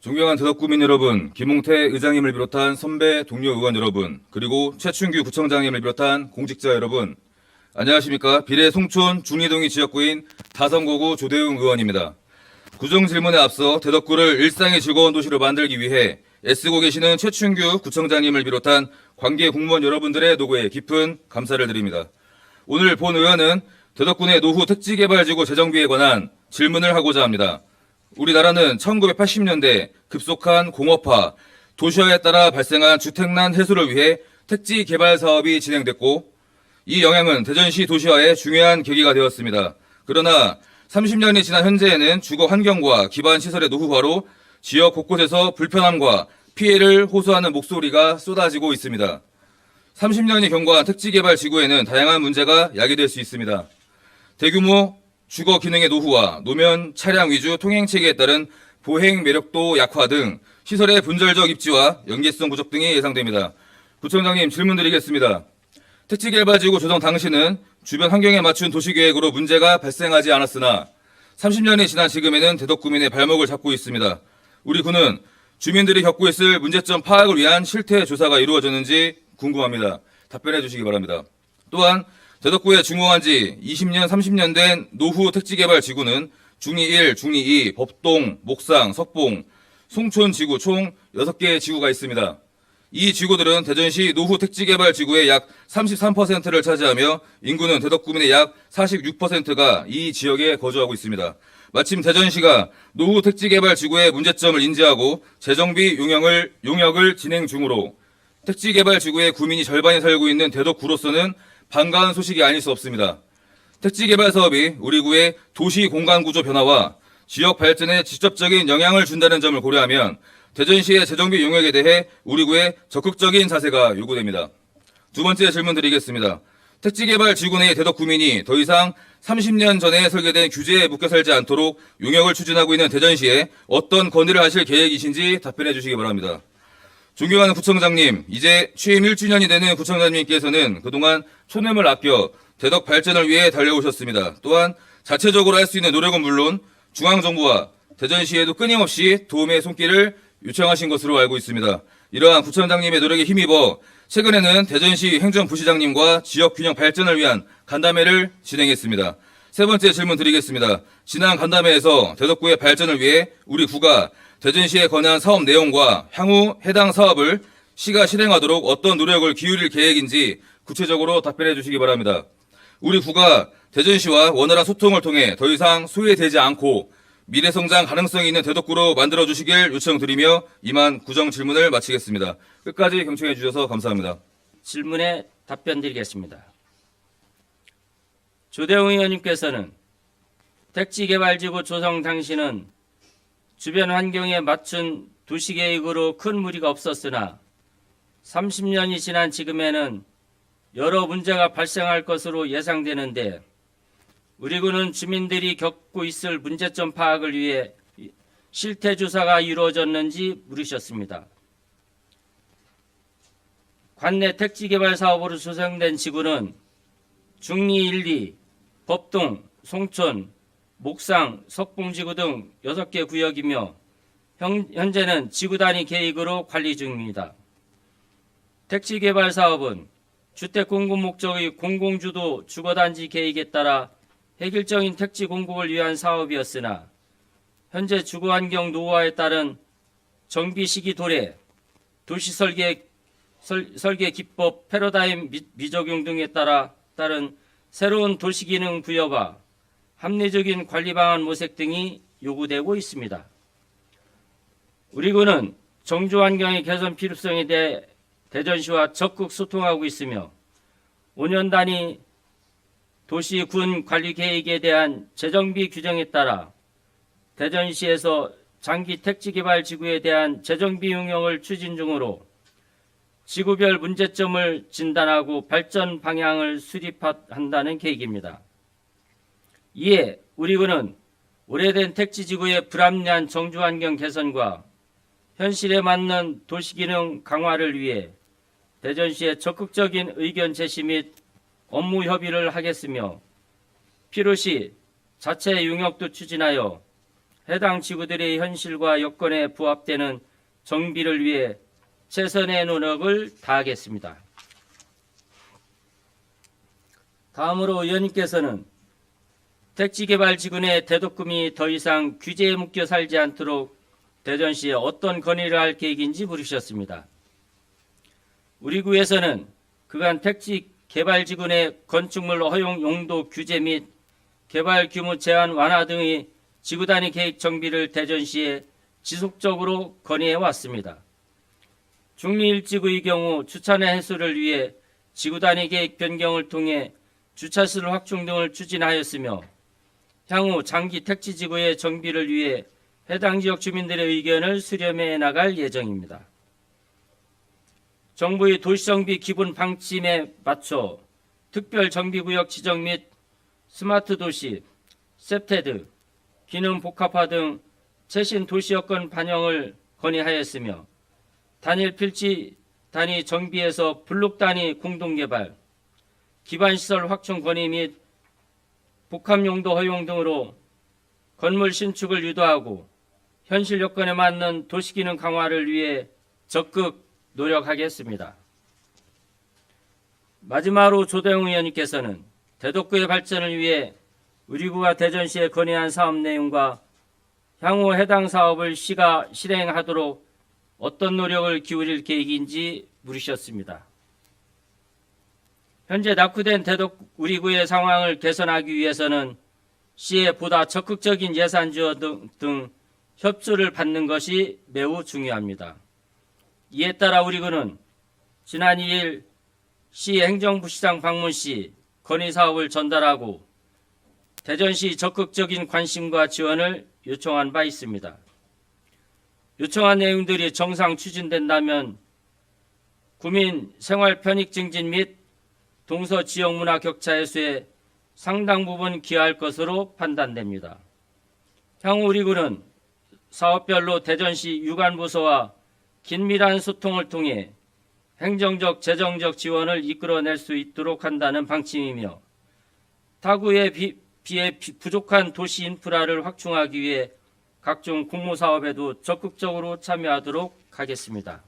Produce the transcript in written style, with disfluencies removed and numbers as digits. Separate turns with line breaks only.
존경한 대덕구민 여러분, 김홍태 의장님을 비롯한 선배 동료 의원 여러분, 그리고 최춘규 구청장님을 비롯한 공직자 여러분, 안녕하십니까? 비례 송촌 중리동이 지역구인 다성고구 조대웅 의원입니다. 구정 질문에 앞서 대덕구를 일상의 즐거운 도시로 만들기 위해 애쓰고 계시는 최춘규 구청장님을 비롯한 관계 공무원 여러분들의 노고에 깊은 감사를 드립니다. 오늘 본 의원은 대덕구 내 노후 택지개발지구 재정비에 관한 질문을 하고자 합니다. 우리나라는 1980년대 급속한 공업화, 도시화에 따라 발생한 주택난 해소를 위해 택지 개발 사업이 진행됐고 이 영향은 대전시 도시화의 중요한 계기가 되었습니다. 그러나 30년이 지난 현재에는 주거 환경과 기반 시설의 노후화로 지역 곳곳에서 불편함과 피해를 호소하는 목소리가 쏟아지고 있습니다. 30년이 경과한 택지 개발 지구에는 다양한 문제가 야기될 수 있습니다. 대규모 주거 기능의 노후화, 노면 차량 위주 통행 체계에 따른 보행 매력도 약화 등 시설의 분절적 입지와 연계성 부족 등이 예상됩니다. 구청장님 질문 드리겠습니다. 택지개발지구 조성 당시는 주변 환경에 맞춘 도시계획으로 문제가 발생하지 않았으나 30년이 지난 지금에는 대덕구민의 발목을 잡고 있습니다. 우리 구는 주민들이 겪고 있을 문제점 파악을 위한 실태 조사가 이루어졌는지 궁금합니다. 답변해 주시기 바랍니다. 또한 대덕구에 준공한 지 20년, 30년 된 노후 택지개발 지구는 중리1, 중리2, 법동, 목상, 석봉, 송촌 지구 총 6개의 지구가 있습니다. 이 지구들은 대전시 노후 택지개발 지구의 약 33%를 차지하며 인구는 대덕구민의 약 46%가 이 지역에 거주하고 있습니다. 마침 대전시가 노후 택지개발 지구의 문제점을 인지하고 재정비 용역을 진행 중으로 택지개발 지구의 구민이 절반이 살고 있는 대덕구로서는 반가운 소식이 아닐 수 없습니다. 택지개발 사업이 우리 구의 도시 공간구조 변화와 지역 발전에 직접적인 영향을 준다는 점을 고려하면 대전시의 재정비 용역에 대해 우리 구의 적극적인 자세가 요구됩니다. 두 번째 질문 드리겠습니다. 택지개발 지구 내 대덕구민이 더 이상 30년 전에 설계된 규제에 묶여 살지 않도록 용역을 추진하고 있는 대전시에 어떤 건의를 하실 계획이신지 답변해 주시기 바랍니다. 존경하는 구청장님, 이제 취임 1주년이 되는 구청장님께서는 그동안 초념을 아껴 대덕 발전을 위해 달려오셨습니다. 또한 자체적으로 할 수 있는 노력은 물론 중앙정부와 대전시에도 끊임없이 도움의 손길을 요청하신 것으로 알고 있습니다. 이러한 구청장님의 노력에 힘입어 최근에는 대전시 행정부시장님과 지역균형 발전을 위한 간담회를 진행했습니다. 세 번째 질문 드리겠습니다. 지난 간담회에서 대덕구의 발전을 위해 우리 구가 대전시에 건의한 사업 내용과 향후 해당 사업을 시가 실행하도록 어떤 노력을 기울일 계획인지 구체적으로 답변해 주시기 바랍니다. 우리 구가 대전시와 원활한 소통을 통해 더 이상 소외되지 않고 미래 성장 가능성이 있는 대덕구로 만들어 주시길 요청드리며 이만 구정 질문을 마치겠습니다. 끝까지 경청해 주셔서 감사합니다.
질문에 답변 드리겠습니다. 조대웅 의원님께서는 택지개발지구 조성 당시는 주변 환경에 맞춘 도시계획으로 큰 무리가 없었으나 30년이 지난 지금에는 여러 문제가 발생할 것으로 예상되는데 우리 구는 주민들이 겪고 있을 문제점 파악을 위해 실태조사가 이루어졌는지 물으셨습니다. 관내 택지개발 사업으로 조성된 지구는 중리 1, 2, 법동, 송촌, 목상, 석봉지구 등 6개 구역이며 현재는 지구 단위 계획으로 관리 중입니다. 택지개발 사업은 주택 공급 목적의 공공주도 주거단지 계획에 따라 획일적인 택지 공급을 위한 사업이었으나 현재 주거환경 노후화에 따른 정비 시기 도래, 도시 설계 기법 패러다임 미적용 등에 따른 새로운 도시기능 부여와 합리적인 관리 방안 모색 등이 요구되고 있습니다. 우리 구는 정주 환경의 개선 필요성에 대해 대전시와 적극 소통하고 있으며 5년 단위 도시 군 관리 계획에 대한 재정비 규정에 따라 대전시에서 장기 택지 개발 지구에 대한 재정비 용역을 추진 중으로 지구별 문제점을 진단하고 발전 방향을 수립한다는 계획입니다. 이에 우리 구는 오래된 택지지구의 불합리한 정주환경 개선과 현실에 맞는 도시기능 강화를 위해 대전시에 적극적인 의견 제시 및 업무 협의를 하겠으며 필요시 자체 용역도 추진하여 해당 지구들의 현실과 여건에 부합되는 정비를 위해 최선의 노력을 다하겠습니다. 다음으로 의원님께서는 택지개발지구 내 대독금이 더 이상 규제에 묶여 살지 않도록 대전시에 어떤 건의를 할 계획인지 물으셨습니다. 우리 구에서는 그간 택지개발지구 내 건축물 허용 용도 규제 및 개발 규모 제한 완화 등의 지구 단위 계획 정비를 대전시에 지속적으로 건의해 왔습니다. 중리 1지구의 경우 주차내 해소를 위해 지구 단위 계획 변경을 통해 주차수를 확충 등을 추진하였으며 향후 장기 택지지구의 정비를 위해 해당 지역 주민들의 의견을 수렴해 나갈 예정입니다. 정부의 도시정비 기본 방침에 맞춰 특별 정비구역 지정 및 스마트 도시, 셉테드, 기능 복합화 등 최신 도시 여건 반영을 건의하였으며 단일 필지 단위 정비에서 블록 단위 공동개발, 기반시설 확충 건의 및 복합용도 허용 등으로 건물 신축을 유도하고 현실 여건에 맞는 도시기능 강화를 위해 적극 노력하겠습니다. 마지막으로 조대웅 의원님께서는 대덕구의 발전을 위해 우리 구가 대전시에 건의한 사업 내용과 향후 해당 사업을 시가 실행하도록 어떤 노력을 기울일 계획인지 물으셨습니다. 현재 낙후된 우리 구의 상황을 개선하기 위해서는 시의 보다 적극적인 예산 지원 등 협조를 받는 것이 매우 중요합니다. 이에 따라 우리 구는 지난 2일 시 행정부시장 방문 시 건의 사업을 전달하고 대전시 적극적인 관심과 지원을 요청한 바 있습니다. 요청한 내용들이 정상 추진된다면 구민 생활 편익 증진 및 동서 지역 문화 격차 해소에 상당 부분 기여할 것으로 판단됩니다. 향후 우리 구는 사업별로 대전시 유관부서와 긴밀한 소통을 통해 행정적, 재정적 지원을 이끌어낼 수 있도록 한다는 방침이며 타구에 비해 부족한 도시 인프라를 확충하기 위해 각종 공모사업에도 적극적으로 참여하도록 하겠습니다.